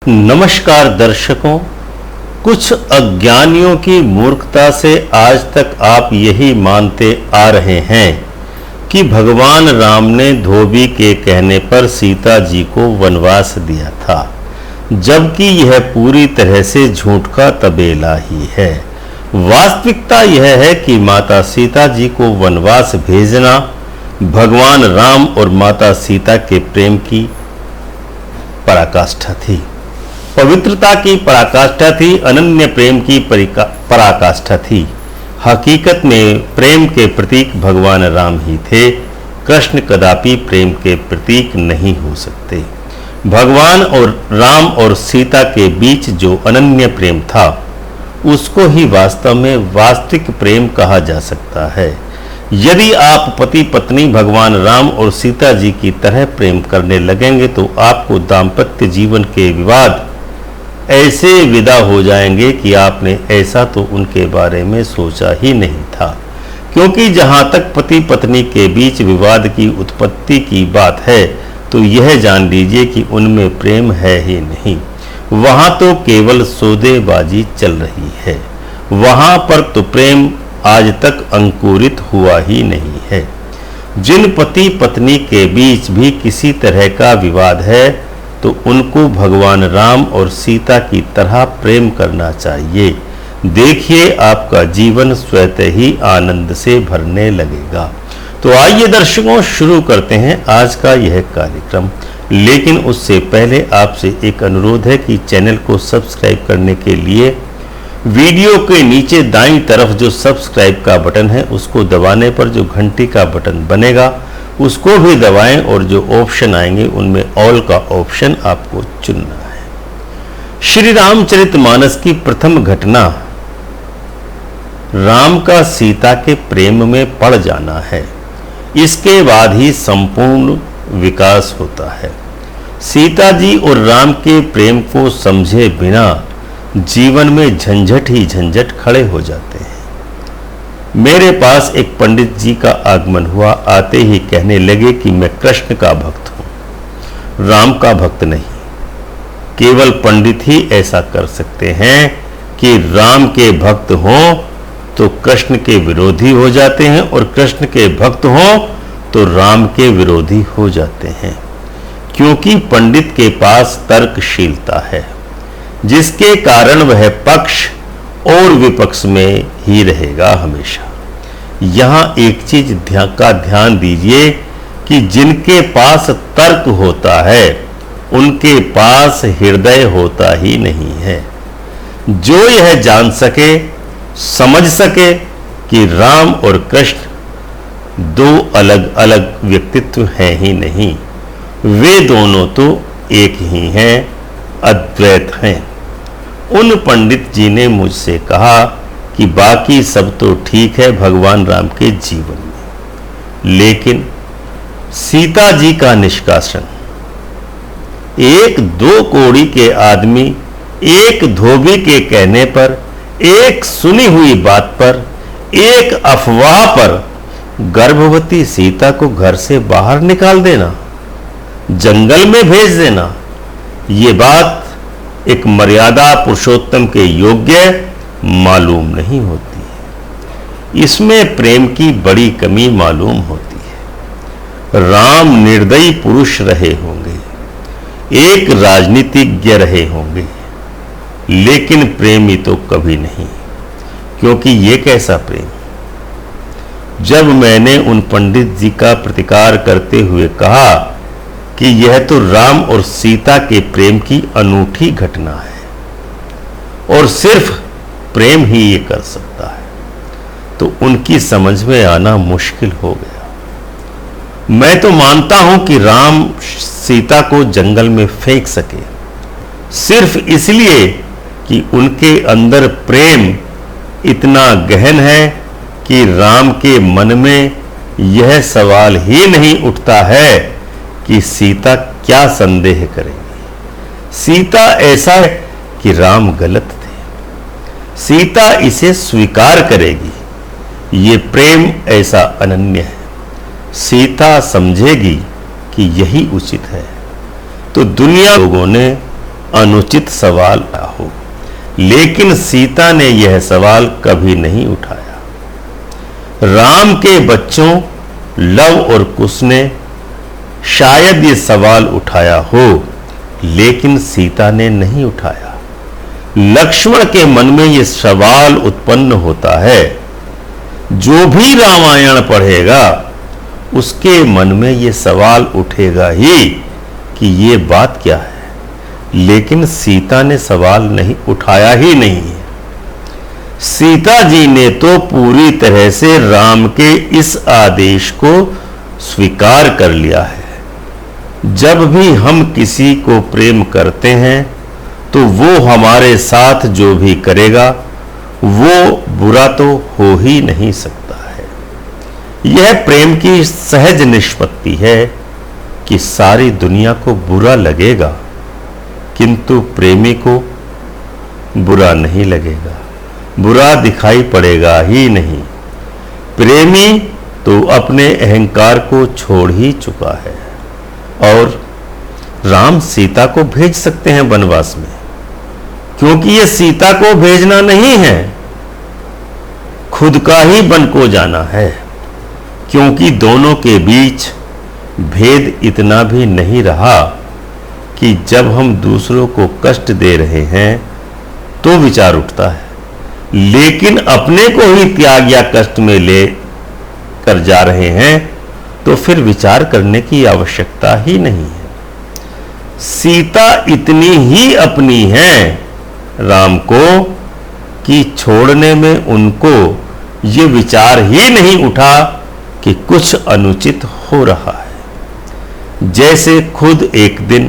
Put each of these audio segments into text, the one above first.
नमस्कार दर्शकों, कुछ अज्ञानियों की मूर्खता से आज तक आप यही मानते आ रहे हैं कि भगवान राम ने धोबी के कहने पर सीता जी को वनवास दिया था, जबकि यह पूरी तरह से झूठ का तबेला ही है। वास्तविकता यह है कि माता सीता जी को वनवास भेजना भगवान राम और माता सीता के प्रेम की पराकाष्ठा थी, पवित्रता की पराकाष्ठा थी, अनन्य प्रेम की पराकाष्ठा थी। हकीकत में प्रेम के प्रतीक भगवान राम ही थे। कृष्ण कदापि प्रेम के प्रतीक नहीं हो सकते। भगवान और राम और सीता के बीच जो अनन्य प्रेम था, उसको ही वास्तव में वास्तविक प्रेम कहा जा सकता है। यदि आप पति पत्नी भगवान राम और सीता जी की तरह प्रेम करने लगेंगे तो आपको दाम्पत्य जीवन के विवाद ऐसे विदा हो जाएंगे कि आपने ऐसा तो उनके बारे में सोचा ही नहीं था। क्योंकि जहां तक पति पत्नी के बीच विवाद की उत्पत्ति की बात है, तो यह जान लीजिए कि उनमें प्रेम है ही नहीं। वहां तो केवल सौदेबाजी चल रही है। वहां पर तो प्रेम आज तक अंकुरित हुआ ही नहीं है। जिन पति पत्नी के बीच भी किसी तरह का विवाद है, तो उनको भगवान राम और सीता की तरह प्रेम करना चाहिए। देखिए, आपका जीवन स्वतः ही आनंद से भरने लगेगा। तो आइए दर्शकों, शुरू करते हैं आज का यह कार्यक्रम। लेकिन उससे पहले आपसे एक अनुरोध है कि चैनल को सब्सक्राइब करने के लिए वीडियो के नीचे दाईं तरफ जो सब्सक्राइब का बटन है, उसको दबाने पर जो घंटी का बटन बनेगा उसको भी दबाएं, और जो ऑप्शन आएंगे उनमें ऑल का ऑप्शन आपको चुनना है। श्री रामचरितमानस की प्रथम घटना राम का सीता के प्रेम में पड़ जाना है। इसके बाद ही संपूर्ण विकास होता है। सीता जी और राम के प्रेम को समझे बिना जीवन में झंझट ही झंझट खड़े हो जाते हैं। मेरे पास एक पंडित जी का आगमन हुआ। आते ही कहने लगे कि मैं कृष्ण का भक्त हूं, राम का भक्त नहीं। केवल पंडित ही ऐसा कर सकते हैं कि राम के भक्त हों तो कृष्ण के विरोधी हो जाते हैं, और कृष्ण के भक्त हों तो राम के विरोधी हो जाते हैं। क्योंकि पंडित के पास तर्कशीलता है, जिसके कारण वह पक्ष और विपक्ष में ही रहेगा हमेशा। यहां एक चीज का ध्यान दीजिए कि जिनके पास तर्क होता है, उनके पास हृदय होता ही नहीं है। जो यह जान सके, समझ सके कि राम और कृष्ण दो अलग अलग व्यक्तित्व हैं ही नहीं, वे दोनों तो एक ही हैं, अद्वैत हैं। उन पंडित जी ने मुझसे कहा कि बाकी सब तो ठीक है भगवान राम के जीवन में, लेकिन सीता जी का निष्कासन, एक दो कौड़ी के आदमी एक धोबी के कहने पर, एक सुनी हुई बात पर, एक अफवाह पर गर्भवती सीता को घर से बाहर निकाल देना, जंगल में भेज देना, ये बात एक मर्यादा पुरुषोत्तम के योग्य मालूम नहीं होती है। इसमें प्रेम की बड़ी कमी मालूम होती है। राम निर्दयी पुरुष रहे होंगे, एक राजनीतिज्ञ रहे होंगे, लेकिन प्रेमी तो कभी नहीं। क्योंकि ये कैसा प्रेम? जब मैंने उन पंडित जी का प्रतिकार करते हुए कहा कि यह तो राम और सीता के प्रेम की अनूठी घटना है और सिर्फ प्रेम ही ये कर सकता है, तो उनकी समझ में आना मुश्किल हो गया। मैं तो मानता हूं कि राम सीता को जंगल में फेंक सके, सिर्फ इसलिए कि उनके अंदर प्रेम इतना गहन है कि राम के मन में यह सवाल ही नहीं उठता है कि सीता क्या संदेह करेगी। सीता ऐसा है कि राम गलत थे, सीता इसे स्वीकार करेगी। ये प्रेम ऐसा अनन्य है, सीता समझेगी कि यही उचित है। तो दुनिया लोगों ने अनुचित सवाल हो, लेकिन सीता ने यह सवाल कभी नहीं उठाया। राम के बच्चों लव और कुश ने शायद ये सवाल उठाया हो, लेकिन सीता ने नहीं उठाया। लक्ष्मण के मन में यह सवाल उत्पन्न होता है। जो भी रामायण पढ़ेगा उसके मन में यह सवाल उठेगा ही कि ये बात क्या है, लेकिन सीता ने सवाल नहीं उठाया ही नहीं है। सीता जी ने तो पूरी तरह से राम के इस आदेश को स्वीकार कर लिया है। जब भी हम किसी को प्रेम करते हैं तो वो हमारे साथ जो भी करेगा वो बुरा तो हो ही नहीं सकता है। यह प्रेम की सहज निष्पत्ति है कि सारी दुनिया को बुरा लगेगा, किंतु प्रेमी को बुरा नहीं लगेगा, बुरा दिखाई पड़ेगा ही नहीं। प्रेमी तो अपने अहंकार को छोड़ ही चुका है। और राम सीता को भेज सकते हैं वनवास में, क्योंकि यह सीता को भेजना नहीं है, खुद का ही वन को जाना है। क्योंकि दोनों के बीच भेद इतना भी नहीं रहा कि जब हम दूसरों को कष्ट दे रहे हैं तो विचार उठता है, लेकिन अपने को ही त्याग या कष्ट में ले कर जा रहे हैं तो फिर विचार करने की आवश्यकता ही नहीं है। सीता इतनी ही अपनी है राम को कि छोड़ने में उनको ये विचार ही नहीं उठा कि कुछ अनुचित हो रहा है। जैसे खुद एक दिन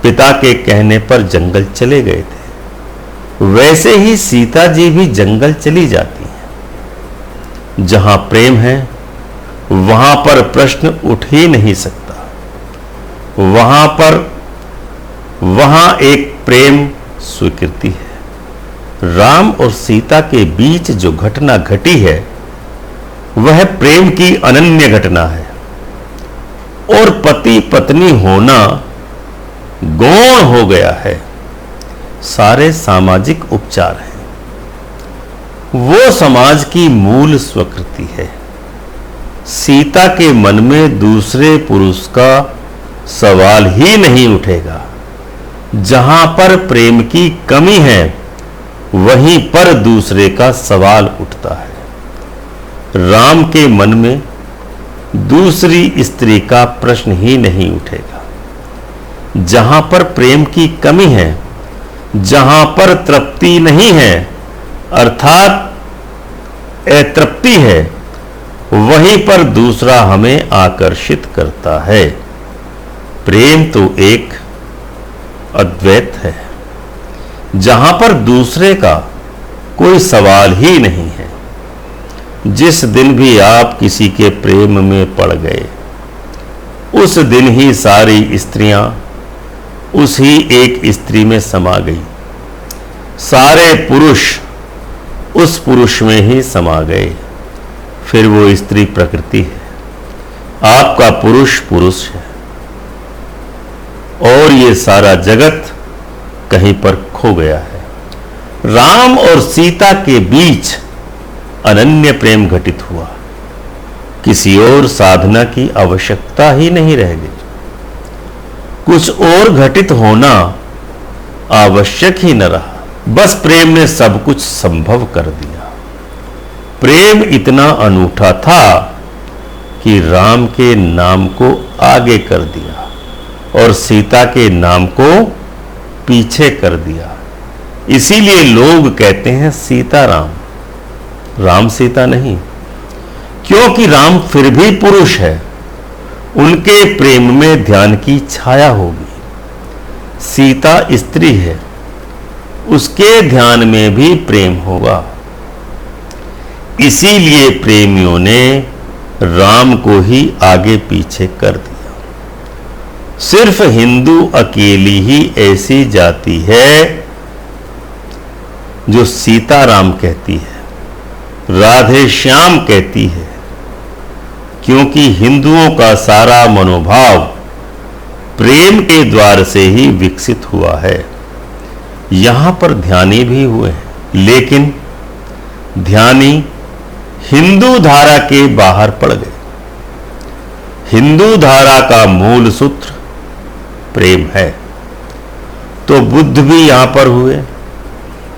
पिता के कहने पर जंगल चले गए थे, वैसे ही सीता जी भी जंगल चली जाती हैं। जहां प्रेम है वहां पर प्रश्न उठ ही नहीं सकता। वहां एक प्रेम स्वीकृति है। राम और सीता के बीच जो घटना घटी है वह प्रेम की अनन्य घटना है। और पति पत्नी होना गौण हो गया है, सारे सामाजिक उपचार हैं। वो समाज की मूल स्वीकृति है। सीता के मन में दूसरे पुरुष का सवाल ही नहीं उठेगा। जहां पर प्रेम की कमी है वहीं पर दूसरे का सवाल उठता है। राम के मन में दूसरी स्त्री का प्रश्न ही नहीं उठेगा। जहां पर प्रेम की कमी है, जहां पर तृप्ति नहीं है, अर्थात अतृप्ति है, वहीं पर दूसरा हमें आकर्षित करता है। प्रेम तो एक अद्वैत है, जहां पर दूसरे का कोई सवाल ही नहीं है। जिस दिन भी आप किसी के प्रेम में पड़ गए, उस दिन ही सारी स्त्रियां उसी एक स्त्री में समा गई। सारे पुरुष उस पुरुष में ही समा गए। फिर वो स्त्री प्रकृति है, आपका पुरुष पुरुष है, और ये सारा जगत कहीं पर खो गया है। राम और सीता के बीच अनन्य प्रेम घटित हुआ। किसी और साधना की आवश्यकता ही नहीं रह गई। कुछ और घटित होना आवश्यक ही न रहा। बस प्रेम ने सब कुछ संभव कर दिया। प्रेम इतना अनूठा था कि राम के नाम को आगे कर दिया और सीता के नाम को पीछे कर दिया। इसीलिए लोग कहते हैं सीता राम, राम सीता नहीं, क्योंकि राम फिर भी पुरुष है। उनके प्रेम में ध्यान की छाया होगी। सीता स्त्री है, उसके ध्यान में भी प्रेम होगा। इसीलिए प्रेमियों ने राम को ही आगे पीछे कर दिया। सिर्फ हिंदू अकेली ही ऐसी जाति है जो सीताराम कहती है, राधे श्याम कहती है, क्योंकि हिंदुओं का सारा मनोभाव प्रेम के द्वार से ही विकसित हुआ है। यहां पर ध्यानी भी हुए हैं, लेकिन ध्यानी हिंदू धारा के बाहर पड़ गए। हिंदू धारा का मूल सूत्र प्रेम है। तो बुद्ध भी यहां पर हुए,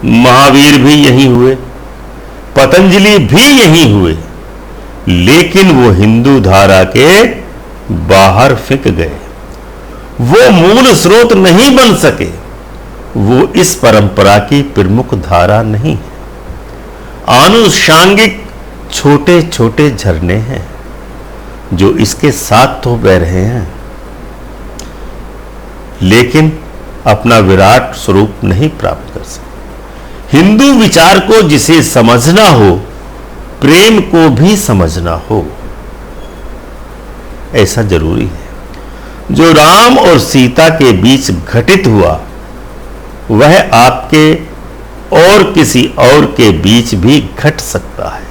महावीर भी यहीं हुए, पतंजलि भी यहीं हुए, लेकिन वो हिंदू धारा के बाहर फिक गए। वो मूल स्रोत नहीं बन सके। वो इस परंपरा की प्रमुख धारा नहीं है। आनुषांगिक छोटे छोटे झरने हैं जो इसके साथ तो बह रहे हैं, लेकिन अपना विराट स्वरूप नहीं प्राप्त कर सकते। हिंदू विचार को जिसे समझना हो, प्रेम को भी समझना हो, ऐसा जरूरी है। जो राम और सीता के बीच घटित हुआ, वह आपके और किसी और के बीच भी घट सकता है।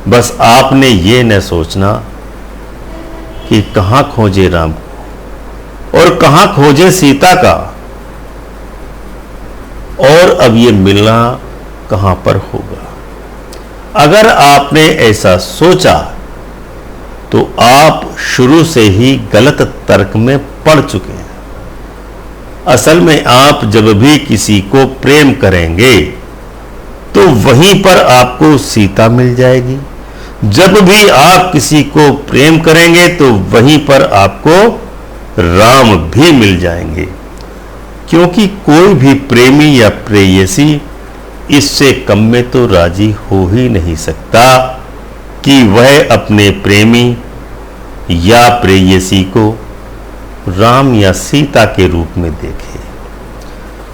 बस आपने ये न सोचना कि कहां खोजे राम को और कहां खोजे सीता का, और अब ये मिलना कहां पर होगा। अगर आपने ऐसा सोचा तो आप शुरू से ही गलत तर्क में पड़ चुके हैं। असल में आप जब भी किसी को प्रेम करेंगे तो वहीं पर आपको सीता मिल जाएगी। जब भी आप किसी को प्रेम करेंगे तो वहीं पर आपको राम भी मिल जाएंगे, क्योंकि कोई भी प्रेमी या प्रेयसी इससे कम में तो राजी हो ही नहीं सकता कि वह अपने प्रेमी या प्रेयसी को राम या सीता के रूप में देखे।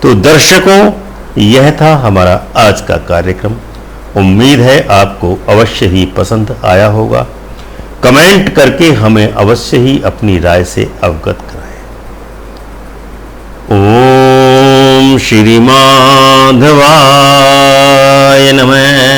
तो दर्शकों, यह था हमारा आज का कार्यक्रम। उम्मीद है आपको अवश्य ही पसंद आया होगा। कमेंट करके हमें अवश्य ही अपनी राय से अवगत कराएं। ओम श्री माधवाय नमः।